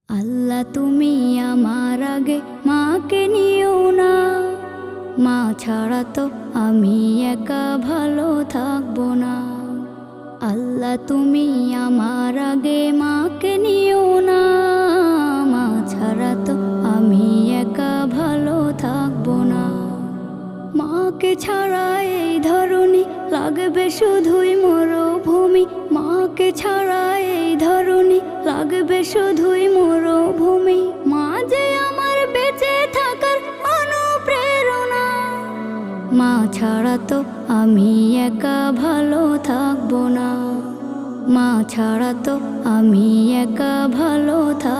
আল্লাহ তুমি আমার আগে মাকে নিও না, মা ছাড়া তো আমি একা ভালো থাকবো না। আল্লাহ তুমি আমার আগে মাকে নিও না, মা ছাড়া তো আমি একা ভালো থাকবো না। মাকে ছাড়া এই ধরনী লাগবে শুধুই মরুভূমি, মাকে ছাড়া এই ধরনী লাগবে শুধুই মরুভূমি। মা যে আমার বেঁচে থাকার অনুপ্রেরণা, মা ছাড়া তো আমি একা ভালো থাকবো না, মা ছাড়া তো আমি একা ভালো থাকবো